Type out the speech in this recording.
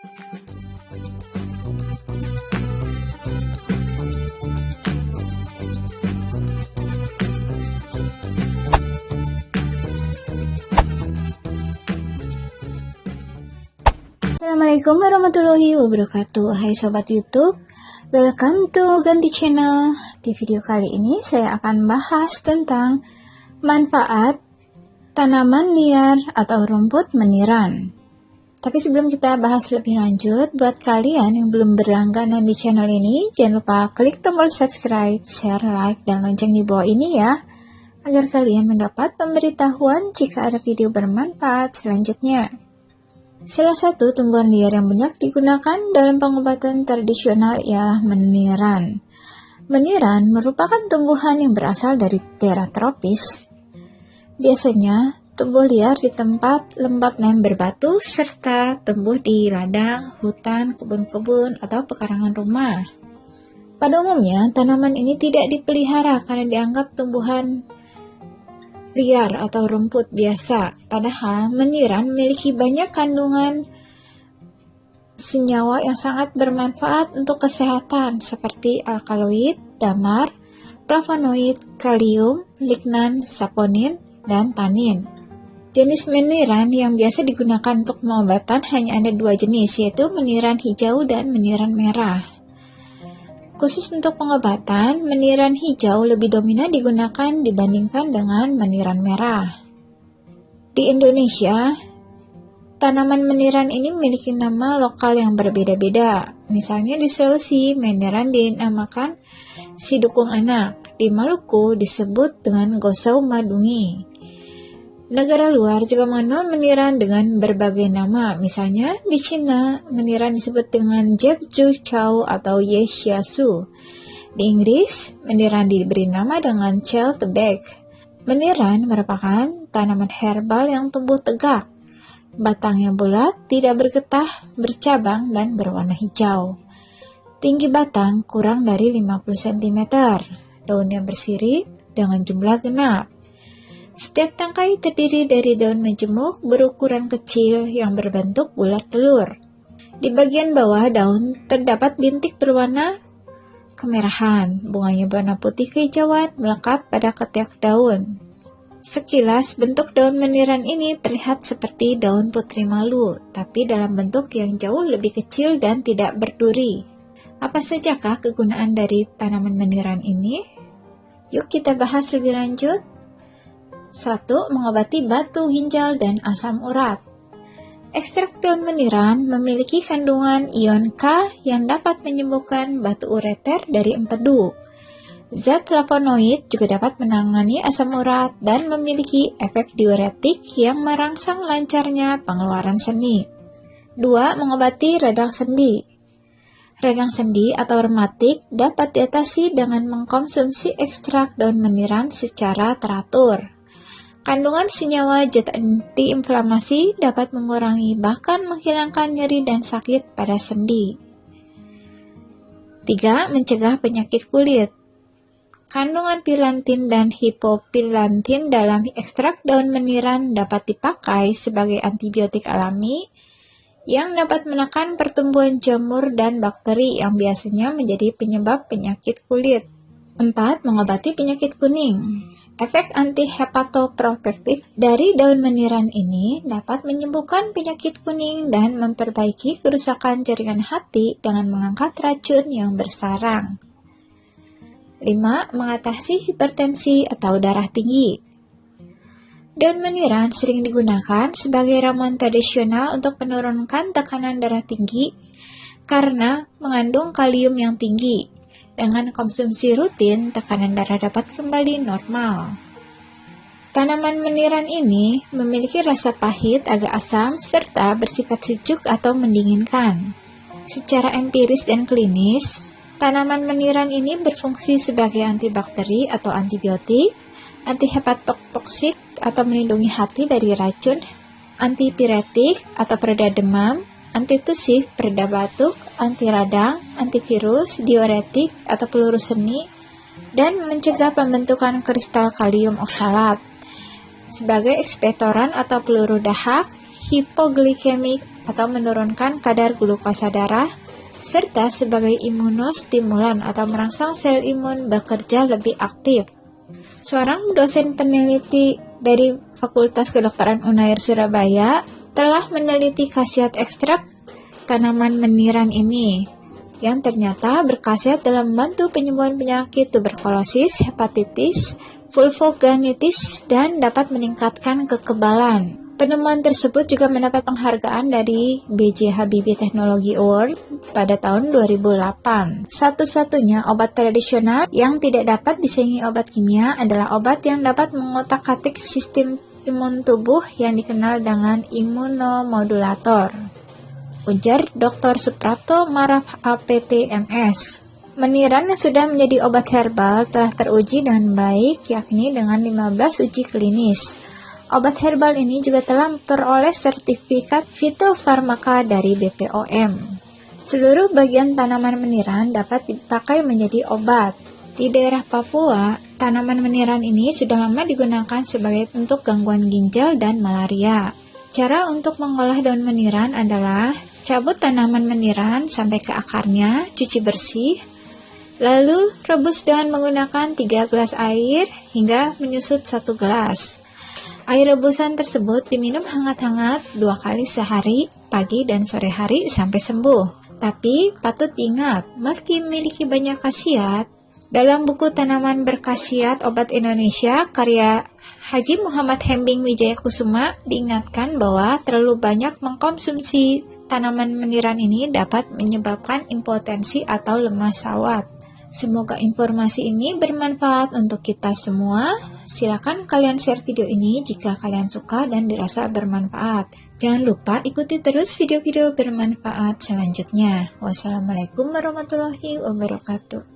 Assalamualaikum warahmatullahi wabarakatuh. Hai Sobat YouTube, welcome to Ganti Channel. Di video kali ini saya akan bahas tentang manfaat tanaman liar atau rumput meniran. Tapi sebelum kita bahas lebih lanjut, buat kalian yang belum berlangganan di channel ini, jangan lupa klik tombol subscribe, share, like, dan lonceng di bawah ini ya, agar kalian mendapat pemberitahuan jika ada video bermanfaat selanjutnya. Salah satu tumbuhan liar yang banyak digunakan dalam pengobatan tradisional ialah meniran. Meniran merupakan tumbuhan yang berasal dari daerah tropis. Biasanya tumbuh liar di tempat lembab dan berbatu, serta tumbuh di ladang, hutan, kebun-kebun, atau pekarangan rumah. Pada umumnya, tanaman ini tidak dipelihara karena dianggap tumbuhan liar atau rumput biasa. Padahal meniran memiliki banyak kandungan senyawa yang sangat bermanfaat untuk kesehatan seperti alkaloid, damar, flavonoid, kalium, lignan, saponin, dan tanin. Jenis meniran yang biasa digunakan untuk pengobatan hanya ada dua jenis, yaitu meniran hijau dan meniran merah. Khusus untuk pengobatan, meniran hijau lebih dominan digunakan dibandingkan dengan meniran merah. Di Indonesia, tanaman meniran ini memiliki nama lokal yang berbeda-beda. Misalnya di Sulawesi, meniran dinamakan sidukung anak. Di Maluku disebut dengan gosau madungi. Negara luar juga mengenal meniran dengan berbagai nama. Misalnya di Cina, meniran disebut dengan Jebju Chow atau Yeshiasu. Di Inggris, meniran diberi nama dengan Cheltebek. Meniran merupakan tanaman herbal yang tumbuh tegak. Batangnya bulat, tidak bergetah, bercabang, dan berwarna hijau. Tinggi batang kurang dari 50 cm. Daunnya bersirip dengan jumlah genap. Setiap tangkai terdiri dari daun majemuk berukuran kecil yang berbentuk bulat telur. Di bagian bawah daun terdapat bintik berwarna kemerahan. Bunganya berwarna putih kehijauan melekat pada ketiak daun. Sekilas bentuk daun meniran ini terlihat seperti daun putri malu, tapi dalam bentuk yang jauh lebih kecil dan tidak berduri. Apa sajakah kegunaan dari tanaman meniran ini? Yuk kita bahas lebih lanjut. 1. Mengobati batu ginjal dan asam urat. Ekstrak daun meniran memiliki kandungan ion K yang dapat menyembuhkan batu ureter dari empedu. Zat flavonoid juga dapat menangani asam urat dan memiliki efek diuretik yang merangsang lancarnya pengeluaran sendi. 2. Mengobati radang sendi. Radang sendi atau rematik dapat diatasi dengan mengkonsumsi ekstrak daun meniran secara teratur. Kandungan senyawa zat antiinflamasi dapat mengurangi bahkan menghilangkan nyeri dan sakit pada sendi. 3. Mencegah penyakit kulit. Kandungan pilantin dan hipopilantin dalam ekstrak daun meniran dapat dipakai sebagai antibiotik alami yang dapat menekan pertumbuhan jamur dan bakteri yang biasanya menjadi penyebab penyakit kulit. 4. Mengobati penyakit kuning. Efek anti-hepatoprotektif dari daun meniran ini dapat menyembuhkan penyakit kuning dan memperbaiki kerusakan jaringan hati dengan mengangkat racun yang bersarang. 5. Mengatasi hipertensi atau darah tinggi. Daun meniran sering digunakan sebagai ramuan tradisional untuk menurunkan tekanan darah tinggi karena mengandung kalium yang tinggi. Dengan konsumsi rutin, tekanan darah dapat kembali normal. Tanaman meniran ini memiliki rasa pahit, agak asam, serta bersifat sejuk atau mendinginkan. Secara empiris dan klinis, tanaman meniran ini berfungsi sebagai antibakteri atau antibiotik, antihepatotoksik atau melindungi hati dari racun, antipiretik atau pereda demam, antitusif, pereda batuk, anti radang, antivirus, diuretik atau peluru seni, dan mencegah pembentukan kristal kalium oksalat. Sebagai ekspektoran atau peluru dahak, hipoglikemik atau menurunkan kadar glukosa darah, serta sebagai imunostimulan atau merangsang sel imun bekerja lebih aktif. Seorang dosen peneliti dari Fakultas Kedokteran Unair Surabaya telah meneliti khasiat ekstrak tanaman meniran ini, yang ternyata berkhasiat dalam membantu penyembuhan penyakit tuberkulosis, hepatitis, vulvogenitis, dan dapat meningkatkan kekebalan. Penemuan tersebut juga mendapat penghargaan dari B.J. Habibie Technology Award pada tahun 2008. Satu-satunya obat tradisional yang tidak dapat disaingi obat kimia adalah obat yang dapat mengotak-atik sistem imun tubuh yang dikenal dengan imunomodulator, ujar Dr. Suprapto Maraf APT MS. Meniran yang sudah menjadi obat herbal telah teruji dengan baik, yakni dengan 15 uji klinis. Obat herbal ini juga telah memperoleh sertifikat fitofarmaka dari BPOM. Seluruh bagian tanaman meniran dapat dipakai menjadi obat. Di daerah Papua, tanaman meniran ini sudah lama digunakan sebagai untuk gangguan ginjal dan malaria. Cara untuk mengolah daun meniran adalah cabut tanaman meniran sampai ke akarnya, cuci bersih, lalu rebus dengan menggunakan 3 gelas air hingga menyusut 1 gelas. Air rebusan tersebut diminum hangat-hangat 2 kali sehari, pagi dan sore hari sampai sembuh. Tapi patut diingat, meski memiliki banyak khasiat, dalam buku Tanaman Berkhasiat Obat Indonesia karya Haji Muhammad Hembing Wijaya Kusuma diingatkan bahwa terlalu banyak mengkonsumsi tanaman meniran ini dapat menyebabkan impotensi atau lemah sawat. Semoga informasi ini bermanfaat untuk kita semua. Silakan kalian share video ini jika kalian suka dan dirasa bermanfaat. Jangan lupa ikuti terus video-video bermanfaat selanjutnya. Wassalamualaikum warahmatullahi wabarakatuh.